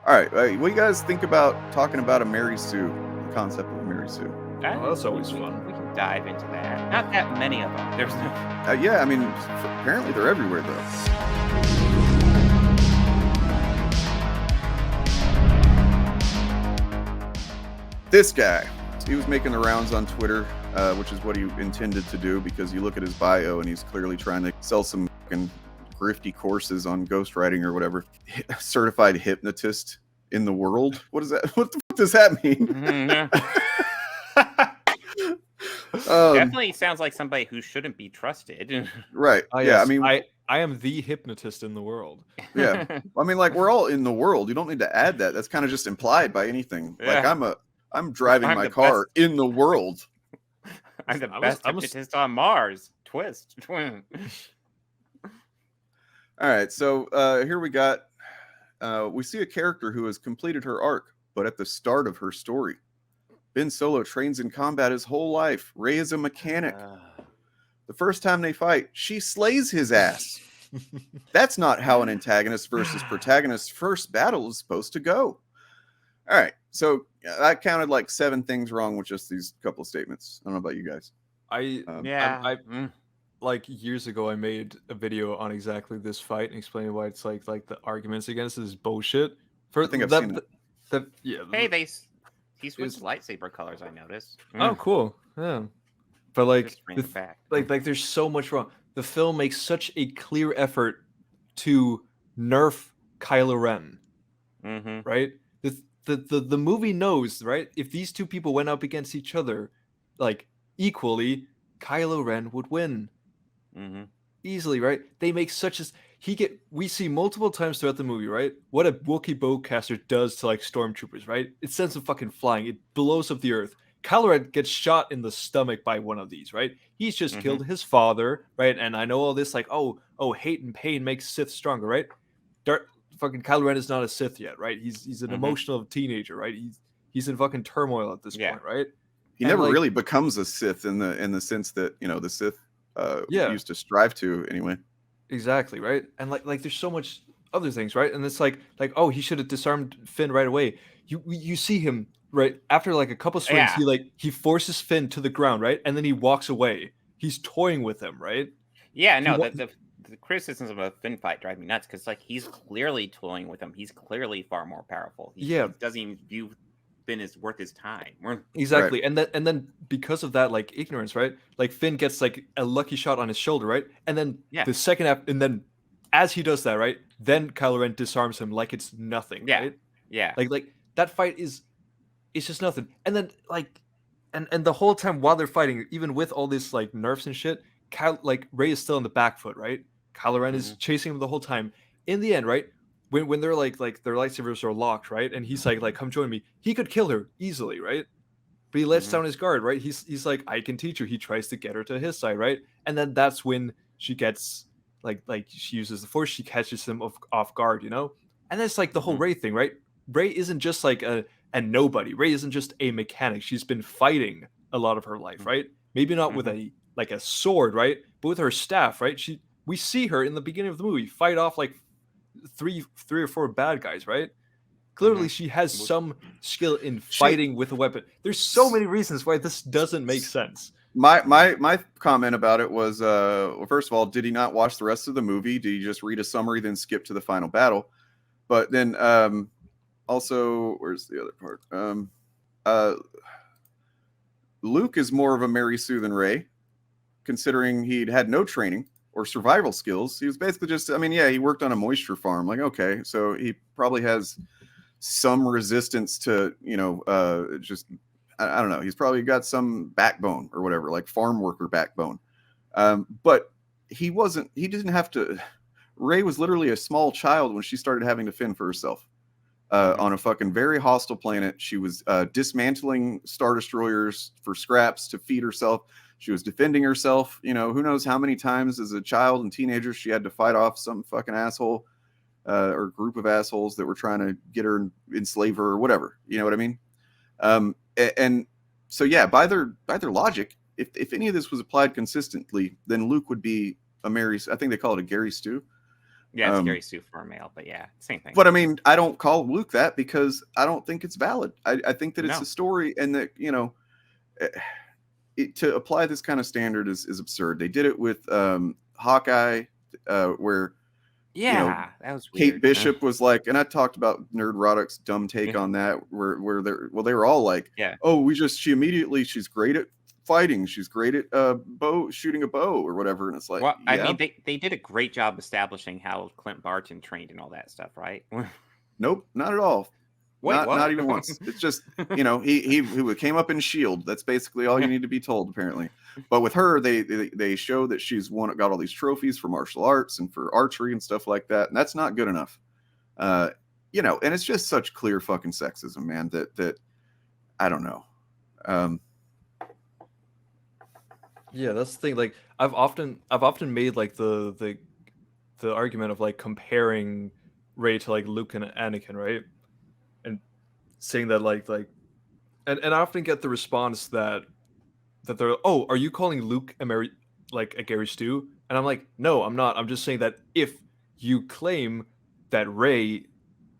All right, what do you guys think about talking about a Mary Sue? The concept of a Mary Sue. Oh, that's always we fun. we can dive into that. Not that many of them. There's no. Yeah, I mean, apparently they're everywhere though. This guy, he was making the rounds on Twitter, which is what he intended to do because you look at his bio and he's clearly trying to sell some fucking grifty courses on ghostwriting or whatever. Certified hypnotist in the world. What is that? What the fuck does that mean? Definitely sounds like somebody who shouldn't be trusted. Right. Oh, Yeah. yes. I mean, I am the hypnotist in the world. yeah. I mean, like we're all in the world. You don't need to add that. That's kind of just implied by anything. Like Yeah. I'm driving I'm my the car in the world. I'm the I was- best I was- hypnotist on Mars. Twist. All right. So here we see a character who has completed her arc, but at the start of her story. Ben Solo trains in combat his whole life. Rey is a mechanic. The first time they fight, she slays his ass. That's not how an antagonist versus protagonist first battle is supposed to go. All right. So I counted like 7 things wrong with just these couple of statements. I don't know about you guys. Yeah. I like years ago, I made a video on exactly this fight and explaining why it's like the arguments against it is bullshit. I think I've seen it. Hey, he switched lightsaber colors. I noticed. Oh, cool. Yeah. But like, Just bring it back. like there's so much wrong. The film makes such a clear effort to nerf Kylo Ren, Mm-hmm. right? The movie knows, right? If these two people went up against each other, like equally, Kylo Ren would win Mm-hmm. easily, right? They make such as we see multiple times throughout the movie, right? What a Wookiee bowcaster does to like stormtroopers, right? It sends them fucking flying. It blows up the earth. Kylo Ren gets shot in the stomach by one of these, right? He's just killed his father, right? And I know all this, like, oh, hate and pain makes Sith stronger, right? Fucking Kylo Ren is not a Sith yet, right? He's an emotional teenager, right? He's in fucking turmoil at this point, right? He never really becomes a Sith in the sense that the Sith used to strive to anyway. Exactly, right? And like there's so much other things, right? And it's like oh, he should have disarmed Finn right away. You see him right after like a couple swings, he forces Finn to the ground, right? And then he walks away. He's toying with him, right? Yeah, no, the criticisms of a Finn fight drive me nuts because like he's clearly toying with him. He's clearly far more powerful. He doesn't even view Finn is worth his time. Exactly. Right. And then because of that like ignorance, right? Like Finn gets like a lucky shot on his shoulder, right? And then the second half, and then as he does that, right, then Kylo Ren disarms him like it's nothing, right? Yeah. Like that fight it's just nothing. And then like and the whole time while they're fighting, even with all this like nerfs and shit, Rey is still on the back foot, right? Kylo Ren is chasing him the whole time. In the end, right? When they're like their lightsabers are locked, right? And he's like come join me. He could kill her easily, right? But he lets down his guard, right? He's like, I can teach her. He tries to get her to his side, right? And then that's when she gets like she uses the Force. She catches him off guard, And that's like the whole Rey thing, right? Rey isn't just like a nobody. Rey isn't just a mechanic. She's been fighting a lot of her life, right? Maybe not with a sword, right? But with her staff, right? We see her in the beginning of the movie fight off like three or four bad guys, right? Clearly she has some skill in fighting with a weapon. There's so many reasons why this doesn't make sense. My comment about it was well, first of all, did he not watch the rest of the movie? Did he just read a summary then skip to the final battle? But then also, where's the other part? Luke is more of a Mary Sue than Rey, considering he'd had no training or survival skills. He was basically just, he worked on a moisture farm. Like, okay, so he probably has some resistance to, just, I don't know. He's probably got some backbone or whatever, like farm worker backbone. But he didn't have to. Rey was literally a small child when she started having to fend for herself on a fucking very hostile planet. She was dismantling Star Destroyers for scraps to feed herself. She was defending herself. Who knows how many times as a child and teenager she had to fight off some fucking asshole or group of assholes that were trying to get her and enslave her or whatever. You know what I mean? And so, yeah, by their logic, if any of this was applied consistently, then Luke would be a Mary. I think they call it a Gary Stew. Yeah, it's Gary Sue for a male, but yeah, same thing. But I mean, I don't call Luke that because I don't think it's valid. I think that it's a story, and that to apply this kind of standard is absurd. They did it with Hawkeye, where that was weird. Kate Bishop was like, and I talked about Nerd Roddick's dumb take on that, where they were all like, oh, she's great at fighting, she's great at shooting a bow or whatever, and it's like, well, I mean, they did a great job establishing how Clint Barton trained and all that stuff, right? Nope, not at all. Wait, not even once. It's just, he came up in S.H.I.E.L.D. That's basically all you need to be told, apparently. But with her, they show that she's got all these trophies for martial arts and for archery and stuff like that, and that's not good enough. And it's just such clear fucking sexism, man, that I don't know. Yeah, that's the thing. Like, I've often made like the argument of like comparing Rey to like Luke and Anakin, right? And saying that like and I often get the response that they're, oh, are you calling Luke a Gary Stu? And I'm like, no, I'm not. I'm just saying that if you claim that Rey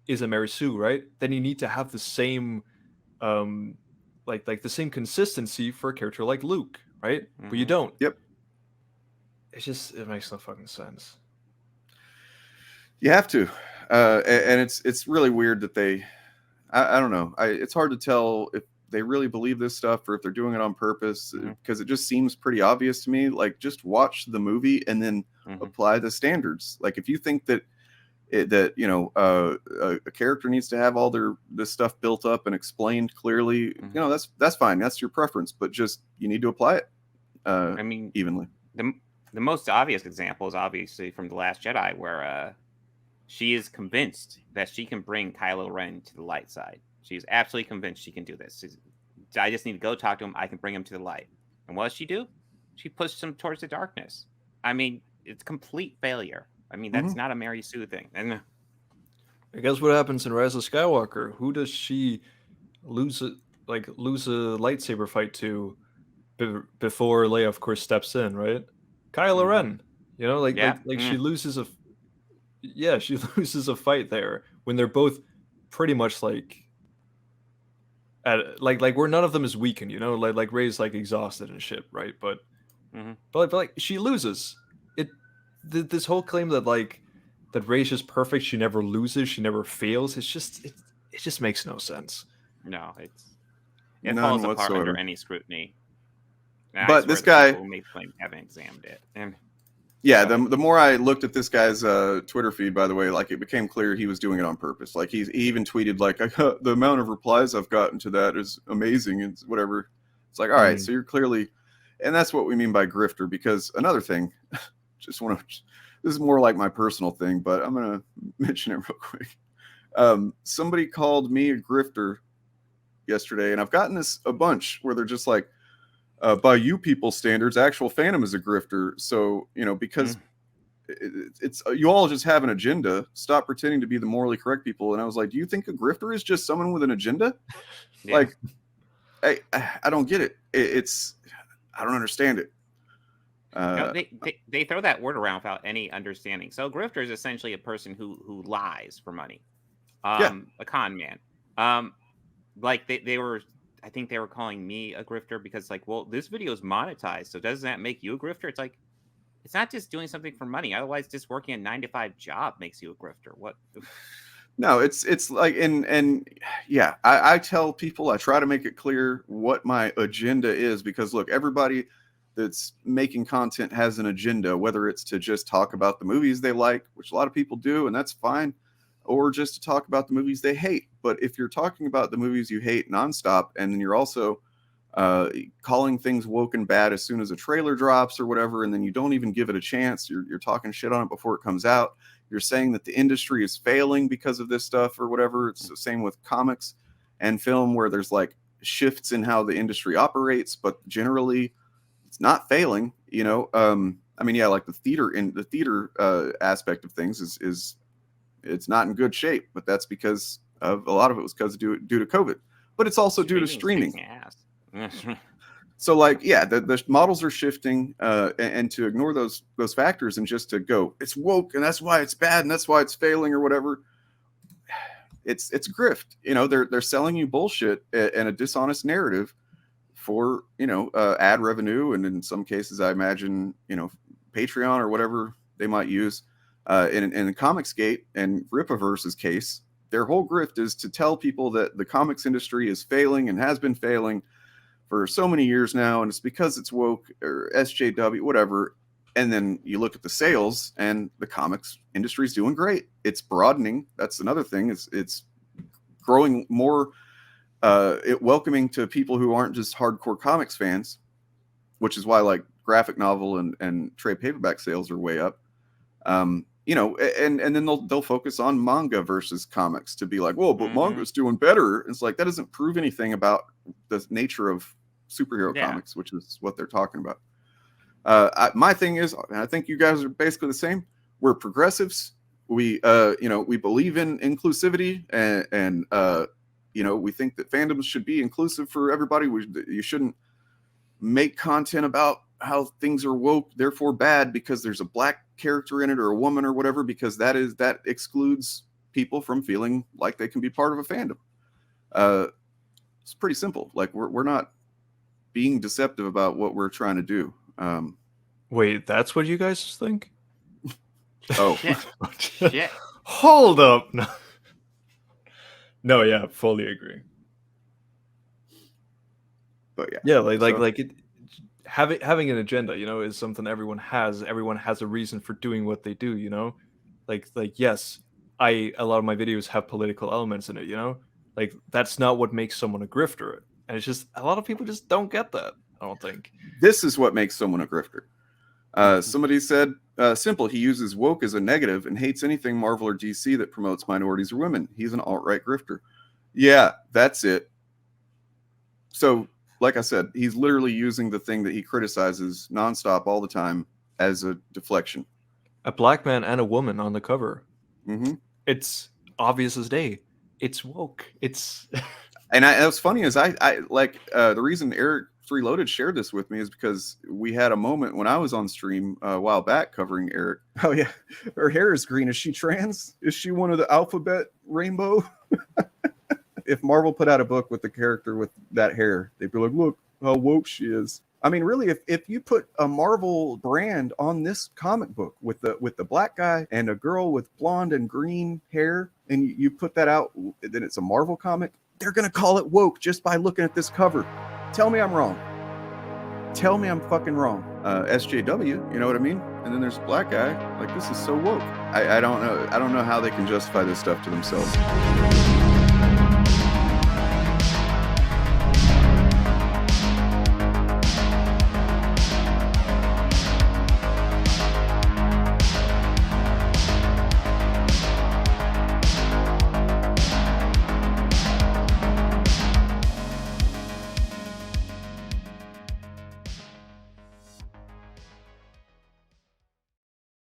is a Mary Sue, right, then you need to have the same like the same consistency for a character like Luke, right? Mm-hmm. But you don't. Yep. It makes no fucking sense. You have to, and it's really weird that they. I don't know. It's hard to tell if they really believe this stuff or if they're doing it on purpose, because it just seems pretty obvious to me. Like, just watch the movie and then apply the standards. Like, if you think that a character needs to have all this stuff built up and explained clearly, that's fine. That's your preference, but just you need to apply it. I mean, evenly. The most obvious example is obviously from The Last Jedi, where she is convinced that she can bring Kylo Ren to the light side. She's absolutely convinced she can do this. I just need to go talk to him. I can bring him to the light. And what does she do? She pushes him towards the darkness. I mean, it's complete failure. I mean, that's not a Mary Sue thing. And I guess what happens in Rise of Skywalker? Who does she lose a lightsaber fight to before Leia, of course, steps in, right? Kylo Ren. She loses she loses a fight there when they're both pretty much like where none of them is weakened, like Rey's like exhausted and shit, right? But like she loses. This whole claim that Rey's just perfect, she never loses, she never fails, it just makes no sense. No, it falls apart under any scrutiny. But this guy who may claim haven't examined it. And yeah, the more I looked at this guy's Twitter feed, by the way, like, it became clear he was doing it on purpose. Like, he even tweeted like, the amount of replies I've gotten to that is amazing and whatever. It's like, all right, so you're clearly, and that's what we mean by grifter. Because another thing, this is more like my personal thing, but I'm gonna mention it real quick. Somebody called me a grifter yesterday, and I've gotten this a bunch where they're just like, by you people's standards, actual fandom is a grifter. So, because it's you all just have an agenda. Stop pretending to be the morally correct people. And I was like, do you think a grifter is just someone with an agenda? Yeah. Like, I don't get it. I don't understand it. They throw that word around without any understanding. So, grifter is essentially a person who lies for money. A con man. I think they were calling me a grifter because, like, well, this video is monetized, so doesn't that make you a grifter? It's like, it's not just doing something for money. Otherwise, just working a 9-to-5 job makes you a grifter. What? No, it's like, and yeah, I tell people, I try to make it clear what my agenda is, because look, everybody that's making content has an agenda, whether it's to just talk about the movies they like, which a lot of people do, and that's fine, or just to talk about the movies they hate. But if you're talking about the movies you hate nonstop, and then you're also calling things woke and bad as soon as a trailer drops or whatever, and then you don't even give it a chance, you're talking shit on it before it comes out, you're saying that the industry is failing because of this stuff or whatever. It's the same with comics and film, where there's like shifts in how the industry operates, but generally it's not failing. I mean, yeah, like the theater aspect of things is it's not in good shape, but that's because of a lot of it was due to COVID, but it's also due to streaming. So like, yeah, the models are shifting, and to ignore those factors and just to go, it's woke and that's why it's bad and that's why it's failing or whatever. It's grift. You know, they're selling you bullshit and a dishonest narrative for, you know, ad revenue, and in some cases, I imagine, you know, Patreon or whatever they might use. In Comicsgate and Rippaverse's case, their whole grift is to tell people that the comics industry is failing and has been failing for so many years now, and it's because it's woke or SJW, whatever. And then you look at the sales, and the comics industry is doing great. It's broadening. That's another thing. It's growing more, welcoming to people who aren't just hardcore comics fans, which is why like graphic novel and trade paperback sales are way up. You know, and then they'll focus on manga versus comics to be like, whoa, but manga's doing better. It's like, that doesn't prove anything about the nature of superhero comics, which is what they're talking about. My thing is, and I think you guys are basically the same. We're progressives. We, you know, we believe in inclusivity, and you know, we think that fandoms should be inclusive for everybody. You shouldn't make content about how things are woke, therefore bad, because there's a black character in it or a woman or whatever, because that excludes people from feeling like they can be part of a fandom. It's pretty simple. Like we're not being deceptive about what we're trying to do. Wait, that's what you guys think? Oh, Shit. Hold up. No, yeah, fully agree. but yeah, Yeah, like it, having an agenda, you know, is something everyone has. Everyone has a reason for doing what they do, you know. Like yes, a lot of my videos have political elements in it, you know. Like that's not what makes someone a grifter, and it's just a lot of people just don't get that. I don't think this is what makes someone a grifter. Somebody said, simple, he uses woke as a negative and hates anything Marvel or DC that promotes minorities or women. He's an alt-right grifter. Yeah, that's it. So, like I said, he's literally using the thing that he criticizes nonstop all the time as a deflection. A black man and a woman on the cover. Mm-hmm. It's obvious as day. It's woke. It's and what's funny is I like the reason Eric Reloaded shared this with me is because we had a moment when I was on stream a while back covering Eric. Oh yeah, her hair is green. Is she trans? Is she one of the alphabet rainbow? If Marvel put out a book with the character with that hair, they'd be like, look how woke she is. I mean, really, if you put a Marvel brand on this comic book with the black guy and a girl with blonde and green hair, and you put that out, then it's a Marvel comic, they're gonna call it woke just by looking at this cover. Tell me I'm wrong. Tell me I'm fucking wrong. SJW, you know what I mean? And then there's a black guy. Like, this is so woke. I don't know. I don't know how they can justify this stuff to themselves.